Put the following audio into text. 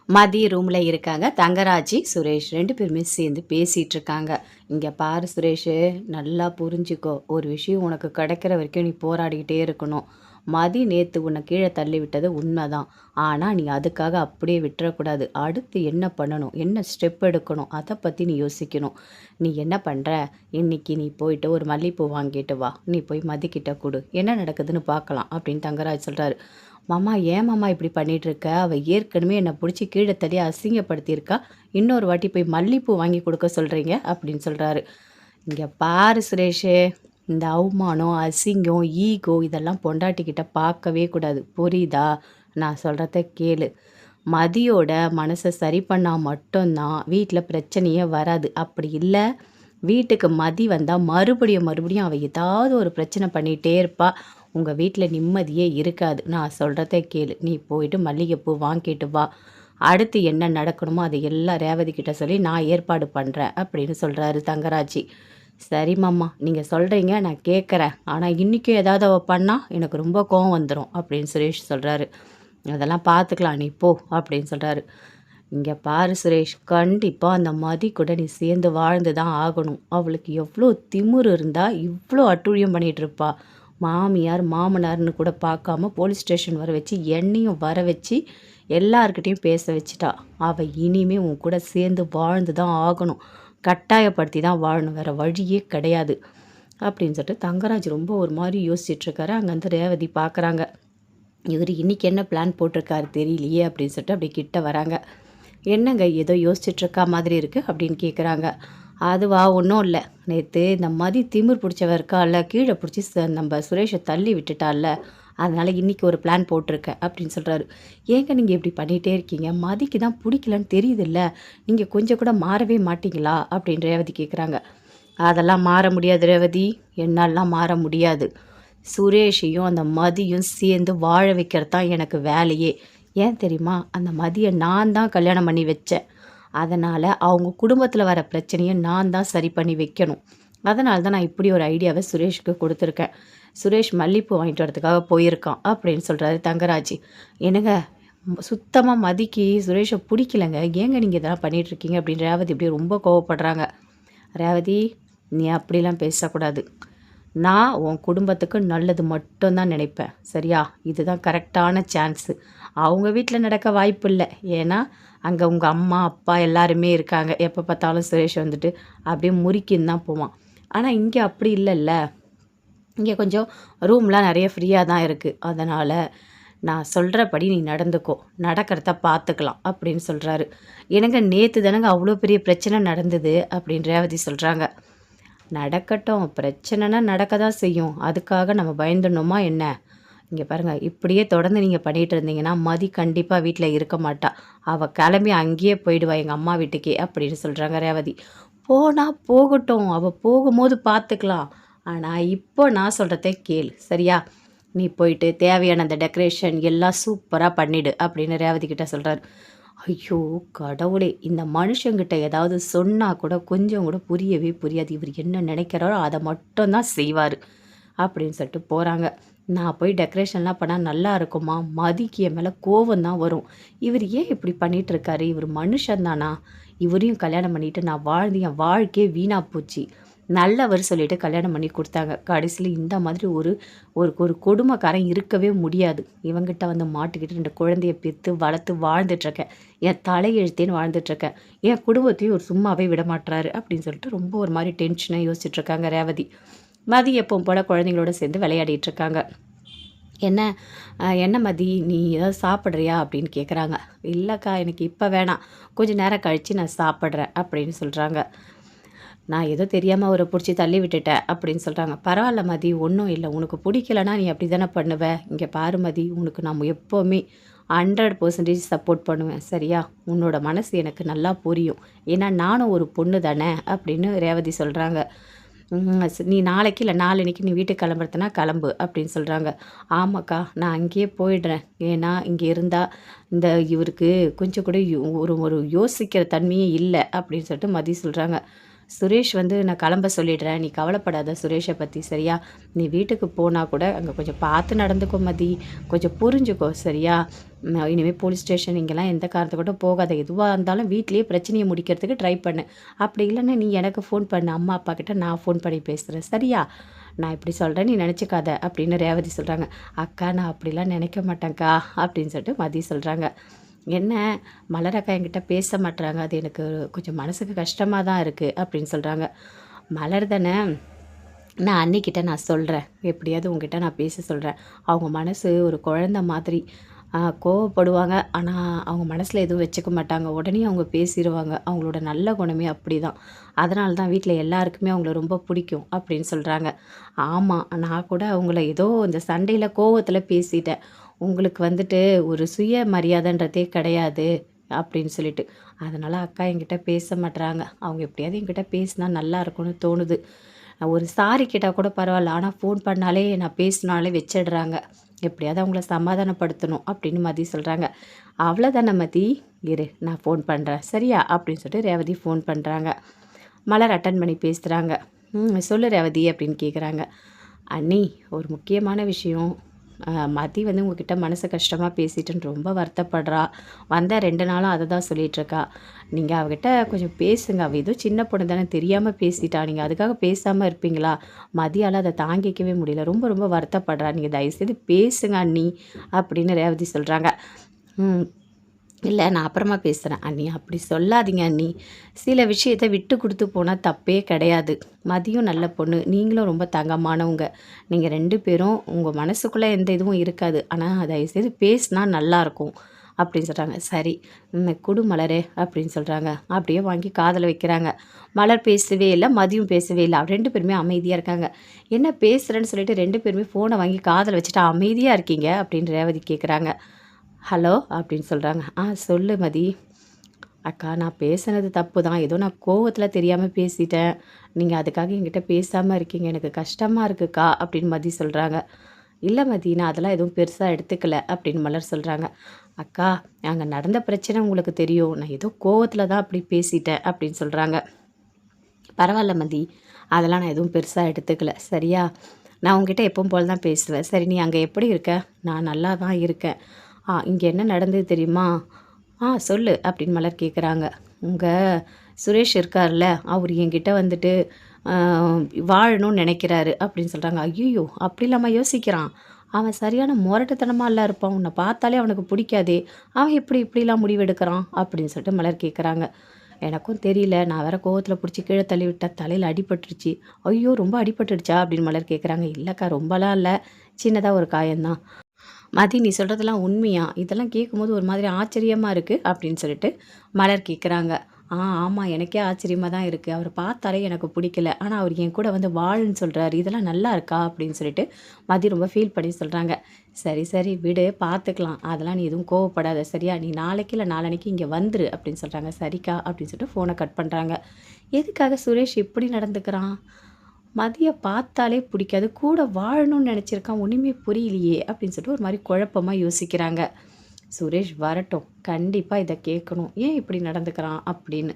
மதிய ரூமில் இருக்காங்க. தங்கராஜி, சுரேஷ் 2 பேருமே சேர்ந்து பேசிகிட்டு இருக்காங்க. இங்கே பாரு சுரேஷு, நல்லா புரிஞ்சுக்கோ. ஒரு விஷயம் உனக்கு கிடைக்கிற வரைக்கும் நீ போராடிக்கிட்டே இருக்கணும். மதி நேற்று உன்னை கீழே தள்ளி விட்டது உண்மைதான். ஆனால் நீ அதுக்காக அப்படியே விட்டுறக்கூடாது. அடுத்து என்ன பண்ணணும், என்ன ஸ்டெப் எடுக்கணும், அதை பற்றி நீ யோசிக்கணும். நீ என்ன பண்ணுற, இன்னைக்கு நீ போயிட்டு ஒரு மல்லிகைப்பூ வாங்கிட்டு வா. நீ போய் மதிக்கிட்ட கொடு, என்ன நடக்குதுன்னு பார்க்கலாம் அப்படின்னு தங்கராஜ் சொல்கிறாரு. மாமா ஏன் மாமா இப்படி பண்ணிகிட்ருக்க, அவள் ஏற்கனவே என்னை பிடிச்சி கீழே தள்ளி அசிங்கப்படுத்தியிருக்கா, இன்னொரு வாட்டி போய் மல்லிகைப்பூ வாங்கி கொடுக்க சொல்கிறீங்க அப்படின்னு சொல்கிறாரு. இங்கே பாரு சுரேஷே, இந்த அவமானம், அசிங்கம், ஈகோ இதெல்லாம் பொண்டாட்டிக்கிட்ட பார்க்கவே கூடாது, புரியுதா? நான் சொல்கிறத கேளு. மதியோட மனசை சரி பண்ணால் மட்டும்தான் வீட்டில் பிரச்சனையே வராது. அப்படி இல்லை, வீட்டுக்கு மதி வந்தால் மறுபடியும் அவள் ஏதாவது ஒரு பிரச்சனை பண்ணிகிட்டே இருப்பா. உங்கள் வீட்டில் நிம்மதியே இருக்காது. நான் சொல்கிறத கேளு. நீ போயிட்டு மல்லிகைப்பூ வாங்கிட்டு வா. அடுத்து என்ன நடக்கணுமோ அதை எல்லாம் ரேவதி கிட்ட சொல்லி நான் ஏற்பாடு பண்ணுறேன் அப்படின்னு சொல்கிறாரு தங்கராஜி. சரி மாமா, நீங்கள் சொல்கிறீங்க, நான் கேட்குறேன். ஆனால் இன்றைக்கும் ஏதாவது அவள் பண்ணால் எனக்கு ரொம்ப கோவம் வந்துடும் அப்படின்னு சுரேஷ் சொல்கிறாரு. அதெல்லாம் பார்த்துக்கலாம், நீ போ அப்படின்னு சொல்கிறாரு. இங்கே பாரு சுரேஷ், கண்டிப்பாக அந்த மதி கூட நீ சேர்ந்து வாழ்ந்து தான் ஆகணும். அவளுக்கு எவ்வளோ திமிரு இருந்தால் இவ்வளோ அட்டூழியம் பண்ணிகிட்ருப்பா. மாமியார் மாமனார்னு கூட பார்க்காம போலீஸ் ஸ்டேஷன் வர வச்சு என்னையும் வர வச்சு எல்லார்கிட்டையும் பேச வச்சுட்டா. அவள் இனிமே உன் கூட சேர்ந்து வாழ்ந்து தான் ஆகணும். கட்டாயப்படுத்தி தான் வாழணும், வேறு வழியே கிடையாது அப்படின்னு சொல்லிட்டு தங்கராஜ் ரொம்ப ஒரு மாதிரி யோசிச்சுட்ருக்காரு. அங்கேருந்து ரேவதி பார்க்குறாங்க. இவர் இன்றைக்கி என்ன பிளான் போட்டிருக்காரு தெரியலையே அப்படின்னு சொல்லிட்டு அப்படி கிட்ட வராங்க. என்னங்க ஏதோ யோசிச்சுட்ருக்கா மாதிரி இருக்குது அப்படின்னு கேட்குறாங்க. அதுவா ஒன்றும் இல்லை, நேற்று இந்த மதி திமிர் பிடிச்சவ இருக்கால, கீழே பிடிச்சி நம்ம சுரேஷை தள்ளி விட்டுட்டால, அதனால் இன்றைக்கி ஒரு பிளான் போட்டிருக்கேன் அப்படின்னு சொல்கிறாரு. ஏங்க நீங்கள் இப்படி பண்ணிகிட்டே இருக்கீங்க, மதிக்கு தான் பிடிக்கலன்னு தெரியுதில்ல, நீங்கள் கொஞ்சம் கூட மாறவே மாட்டிங்களா அப்படின்னு ரேவதி கேட்குறாங்க. அதெல்லாம் மாற முடியாது ரேவதி, என்னாலாம் மாற முடியாது. சுரேஷையும் அந்த மதியும் சேர்ந்து வாழ வைக்கிறது தான் எனக்கு வேலையே. ஏன் தெரியுமா, அந்த மதியை நான் தான் கல்யாணம் பண்ணி வச்சேன். அதனால் அவங்க குடும்பத்தில் வர பிரச்சனையை நான் தான் சரி பண்ணி வைக்கணும். அதனால தான் நான் இப்படி ஒரு ஐடியாவை சுரேஷுக்கு கொடுத்துருக்கேன். சுரேஷ் மல்லிகைப்பூ வாங்கிட்டு வரதுக்காக போயிருக்கான் அப்படின்னு சொல்கிறாரு தங்கராஜி. என்னங்க, சுத்தமாக மதிக்கு சுரேஷை பிடிக்கலங்க, ஏங்க நீங்கள் இதெல்லாம் பண்ணிகிட்ருக்கீங்க அப்படின்னு ரேவதி இப்படி ரொம்ப கோவப்படுறாங்க. ரேவதி, நீ அப்படிலாம் பேசக்கூடாது. நான் உன் குடும்பத்துக்கு நல்லது மட்டும்தான் நினைப்பேன், சரியா? இதுதான் கரெக்டான சான்ஸு. அவங்க வீட்டில் நடக்க வாய்ப்பு இல்லை, ஏன்னா அங்கே உங்கள் அம்மா அப்பா எல்லாருமே இருக்காங்க. எப்போ பார்த்தாலும் சுரேஷ் வந்துட்டு அப்படியே முறிக்கின்னு தான் போவான். ஆனால் இங்கே அப்படி இல்லைல்ல, இங்கே கொஞ்சம் ரூம்லாம் நிறைய ஃப்ரீயாக தான் இருக்குது. அதனால் நான் சொல்கிறபடி நீ நடந்துக்கோ, நடக்கிறத பார்த்துக்கலாம் அப்படின்னு சொல்கிறாரு. எனக்கு நேற்று தானங்க அவ்வளோ பெரிய பிரச்சனை நடந்தது அப்படின்னு ரேவதி சொல்கிறாங்க. நடக்கட்டும், பிரச்சனைனா நடக்க தான் செய்யும், அதுக்காக நம்ம பயந்துடணுமா என்ன? இங்கே பாருங்கள், இப்படியே தொடர்ந்து நீங்கள் பண்ணிகிட்டு இருந்தீங்கன்னா மதி கண்டிப்பாக வீட்டில் இருக்க மாட்டா. அவள் கிளம்பி அங்கேயே போயிடுவா எங்கள் அம்மா வீட்டுக்கே அப்படின்னு சொல்கிறாங்க ரேவதி. போனால் போகட்டும், அவள் போகும்போது பார்த்துக்கலாம். ஆனால் இப்போ நான் சொல்கிறத கேளு, சரியா? நீ போயிட்டு தேவையான அந்த டெக்கரேஷன் எல்லாம் சூப்பராக பண்ணிவிடு அப்படின்னு ரேவதி கிட்ட சொல்கிறாரு. ஐயோ கடவுளே, இந்த மனுஷங்கிட்ட ஏதாவது சொன்னால் கூட கொஞ்சம் கூட புரியவே புரியாது. இவர் என்ன நினைக்கிறாரோ அதை மட்டும்தான் செய்வார் அப்படின்னு சொல்லிட்டு போகிறாங்க. நான் போய் டெக்கரேஷன்லாம் பண்ணால் நல்லா இருக்குமா, மதிக்கு என் மேலே கோவம் தான் வரும். இவர் ஏன் இப்படி பண்ணிகிட்ருக்காரு, இவர் மனுஷன்தானா? இவரையும் கல்யாணம் பண்ணிவிட்டு நான் வாழ்ந்து என் வாழ்க்கையே வீணாக போச்சு. நல்லவர் சொல்லிட்டு கல்யாணம் பண்ணி கொடுத்தாங்க. கடைசியில் இந்த மாதிரி ஒரு ஒரு ஒரு கொடுமைக்காரன் இருக்கவே முடியாது. இவங்கிட்ட வந்து மாட்டிக்கிட்டு 2 குழந்தைய பெற்று வளர்த்து வாழ்ந்துட்டுருக்கேன். என் தலையெழுத்தேன்னு வாழ்ந்துட்டுருக்கேன். என் குடும்பத்தையும் ஒரு சும்மாவே விட மாட்டுறாரு அப்படின்னு சொல்லிட்டு ரொம்ப ஒரு மாதிரி டென்ஷனாக யோசிச்சுட்ருக்காங்க ரேவதி. மதி எப்பவும் போல் குழந்தைங்களோட சேர்ந்து விளையாடிட்டுருக்காங்க. என்ன என்ன மதி, நீ ஏதாவது சாப்பிட்றியா அப்படின்னு கேட்குறாங்க. இல்லைக்கா, எனக்கு இப்போ வேணாம், கொஞ்சம் நேரம் கழித்து நான் சாப்பிட்றேன் அப்படின்னு சொல்கிறாங்க. நான் ஏதோ தெரியாமல் அவரை பிடிச்சி தள்ளி விட்டுட்டேன் அப்படின்னு சொல்கிறாங்க. பரவாயில்ல மதி, ஒன்றும் இல்லை, உனக்கு பிடிக்கலன்னா நீ அப்படி தானே பண்ணுவேன். இங்கே பாரு மதி, உனக்கு நான் எப்போவுமே 100% சப்போர்ட் பண்ணுவேன், சரியா? உன்னோட மனசு எனக்கு நல்லா புரியும், ஏன்னா நானும் ஒரு பொண்ணு தானே அப்படின்னு ரேவதி சொல்கிறாங்க. நீ நாளைக்கு இல்லை நாளன்னைக்கு நீ வீட்டுக்கு கிளம்புறதுனா கிளம்பு அப்படின்னு சொல்கிறாங்க. ஆமாக்கா, நான் அங்கேயே போயிடுறேன், ஏன்னா இங்கே இருந்தால் இந்த இவருக்கு கொஞ்சம் கூட ஒரு ஒரு யோசிக்கிற தன்மையே இல்லை அப்படின்னு சொல்லிட்டு மதி சொல்கிறாங்க. சுரேஷ் வந்து நான் கிளம்ப சொல்லிடுறேன். நீ கவலைப்படாத சுரேஷை பத்தி சரியா? நீ வீட்டுக்கு போனா கூட அங்க கொஞ்சம் பார்த்து நடந்துக்கோ மதி. கொஞ்சம் புரிஞ்சுக்கோ சரியா? இனிமே போலீஸ் ஸ்டேஷன் இங்கெல்லாம் எந்த காரணத்துக்கு போகாத. எதுவா இருந்தாலும் வீட்லயே பிரச்சனைய முடிக்கிறதுக்கு ட்ரை பண்ணு. அப்படி இல்லன்னா நீ எனக்கு ஃபோன் பண்ணு. அம்மா, அப்பா கிட்ட நான் ஃபோன் பண்ணி பேசுறேன். சரியா? நான் இப்படி சொல்றேன் நீ நினச்சிக்காத அப்படின்னு ரேவதி சொல்றாங்க. அக்கா நான் அப்படிலாம் நினைக்க மாட்டேன்க்கா அப்படின்னு சொல்லிட்டு மதி சொல்றாங்க. என்ன மலர் அக்கா என்கிட்ட பேச மாட்றாங்க. அது எனக்கு கொஞ்சம் மனசுக்கு கஷ்டமா தான் இருக்கு அப்படின்னு சொல்றாங்க. மலர் தானே, நான் அண்ணிக்கிட்ட நான் சொல்றேன். எப்படியாவது உன்கிட்ட நான் பேச சொல்றேன். அவங்க மனசு ஒரு குழந்தை மாதிரி. கோவப்படுவாங்க. ஆனா, அவங்க மனசுல எதுவும் வச்சுக்க மாட்டாங்க. உடனே அவங்க பேசிருவாங்க. அவங்களோட நல்ல குணமே அப்படிதான். அதனால தான் வீட்ல எல்லாருக்குமே அவங்கள ரொம்ப பிடிக்கும் அப்படின்னு சொல்றாங்க. ஆமா, நான் கூட அவங்கள ஏதோ இந்த சண்டையில கோவத்துல பேசிட்டேன். உங்களுக்கு வந்துட்டு ஒரு சுய மரியாதைன்றதே கிடையாது அப்படின்னு சொல்லிட்டு. அதனால அக்கா என்கிட்ட பேச மாட்றாங்க. அவங்க எப்படியாவது என்கிட்ட பேசினா நல்லா இருக்கும்னு தோணுது. ஒரு சாரி கேட்டா கூட பரவாயில்ல. ஆனா ஃபோன் பண்ணாலே நான் பேசினாலே வச்சிடுறாங்க. எப்படியாவது அவங்கள சமாதானப்படுத்தணும் அப்படின்னு மதி சொல்றாங்க. அவ்வளோதானே மதி, இரு நான் ஃபோன் பண்றேன். சரியா? அப்படின்னு சொல்லிட்டு ரேவதி ஃபோன் பண்றாங்க. மலர் அட்டெண்ட் பண்ணி பேசுறாங்க. சொல்லு ரேவதி அப்படின்னு கேட்குறாங்க. அண்ணி ஒரு முக்கியமான விஷயம். மதி வந்து உங்ககிட்ட மனசு கஷ்டமா பேசிட்டேன்னு ரொம்ப வருத்தப்படுறா. வந்த 2 நாளா அத தான் சொல்லிட்டுருக்கா. நீங்க அவகிட்ட கொஞ்சம் பேசுங்க. அவ ஏதோ சின்ன பொண்ணு தானே தெரியாம பேசிட்டா. நீங்க அதுக்காக பேசாம இருப்பீங்களா? மதியால அத தாங்கிக்கவே முடியல. ரொம்ப ரொம்ப வருத்தப்படுறா. நீங்க தயவுசெய்து பேசுங்க அண்ணி அப்படின்னு ரேவதி சொல்றாங்க. ம். இல்ல நான் அப்புறமா பேசுறேன். அண்ணி அப்படி சொல்லாதீங்க அண்ணி. சில விஷயத்த விட்டு குடுத்து போனா தப்பே கிடையாது. மதியும் நல்ல பொண்ணு. நீங்களும் ரொம்ப தங்கமானவங்க. நீங்க 2 பேரும் உங்க மனசுக்குள்ள எந்த இதுவும் இருக்காது. ஆனா தயவுசெய்து பேசினா நல்லாயிருக்கும். அப்படின்னு சொல்றாங்க. சரி குடு மலரே அப்படின்னு சொல்றாங்க. அப்படியே வாங்கி காதுல வைக்கிறாங்க. மலர் பேசவே இல்ல. மதியும் பேசவே இல்ல. 2 பேருமே அமைதியா இருக்காங்க. என்ன பேசுறேன்னு சொல்லிட்டு 2 பேருமே ஃபோன வாங்கி காதுல வச்சுட்டு அமைதியா இருக்கீங்க அப்படின்னு ரேவதி கேட்குறாங்க. ஹலோ அப்படின்னு சொல்கிறாங்க. சொல்லு மதி. அக்கா நான் பேசுனது தப்பு தான். ஏதோ நான் கோவத்துல தெரியாம பேசிட்டேன். நீங்க அதுக்காக என்கிட்ட பேசாம இருக்கீங்க. எனக்கு கஷ்டமா இருக்குக்கா அப்படின்னு மதி சொல்றாங்க. இல்ல மதி நான் அதெல்லாம் எதுவும் பெருசா எடுத்துக்கல அப்படின்னு மலர் சொல்றாங்க. அக்கா அங்க நடந்த பிரச்சனை உங்களுக்கு தெரியும். நான் ஏதோ கோவத்துல தான் அப்படி பேசிட்டேன் அப்படின்னு சொல்றாங்க. பரவாயில்ல மதி. அதெல்லாம் நான் எதுவும் பெருசா எடுத்துக்கல. சரியா? நான் உன்கிட்ட எப்பவும் போல தான் பேசுவேன். சரி நீ அங்க எப்படி இருக்க? நான் நல்லா தான் இருக்கேன். இங்க என்ன நடந்தது தெரியுமா? சொல்லு அப்படின்னு மலர் கேட்குறாங்க. உங்க சுரேஷ் இருக்கார்ல, அவரு என்கிட்ட வந்துட்டு அ வாழணும்னு நெனைக்கிறாரு அப்படின்னு சொல்றாங்க. ஐய்யய்யோ! அப்படிலாமா யோசிக்கிறான்? அவன் சரியான மொரட்டுத்தனமால்ல இருப்பான். உன்ன பார்த்தாலே அவனுக்கு புடிக்காதே! அவன் எப்படி இப்படிலாம் முடிவெடுக்கிறான்? அப்படின்னு சொல்லிட்டு மலர் கேட்குறாங்க. எனக்கும் தெரியல. நான் வேற கோவத்துல புடிச்சு கீழ தள்ளி விட்டேன். தலையில அடிபட்டுருச்சு. ஐயோ! ரொம்ப அடிபட்டுடுச்சா? அப்படின்னு மலர் கேட்குறாங்க. இல்லக்கா ரொம்பலாம் இல்ல. சின்னதா ஒரு காயம் தான். மதி நீ சொல்றதெல்லாம் உண்மையா? இதெல்லாம் கேட்கும்போது ஒரு மாதிரி ஆச்சரியமா இருக்கு அப்படின்னு சொல்லிட்டு மலர் கேட்குறாங்க. ஆமா எனக்கே ஆச்சரியமா தான் இருக்கு. அவர பார்த்தாலே எனக்கு பிடிக்கல. ஆனா அவர் என் கூட வந்து வாழுன்னு சொல்றாரு. இதெல்லாம் நல்லா இருக்கா? அப்படின்னு சொல்லிட்டு மதி ரொம்ப ஃபீல் பண்ணி சொல்றாங்க. சரி, சரி விடு பார்த்துக்கலாம். அதெல்லாம் நீ எதுவும் கோவப்படாத சரியா? நீ நாளைக்கு இல்ல நாளான்னைக்கு இங்க வந்துரு அப்படின்னு சொல்றாங்க. சரிக்கா அப்படின்னு சொல்லிட்டு ஃபோன கட் பண்றாங்க. எதுக்காக சுரேஷ் இப்படி நடந்துக்கிறான்? மதிய பார்த்தாலே பிடிக்காது. கூட வாழணும்னு நெனச்சிருக்கான். ஒண்ணுமே புரியலையே! அப்படின்னு சொல்லிட்டு ஒரு மாரி குழப்பமா யோசிக்கிறாங்க. சுரேஷ் வரட்டும். கண்டிப்பா இத கேட்கணும். ஏன் இப்படி நடந்துக்கிறான்? அப்படின்னு.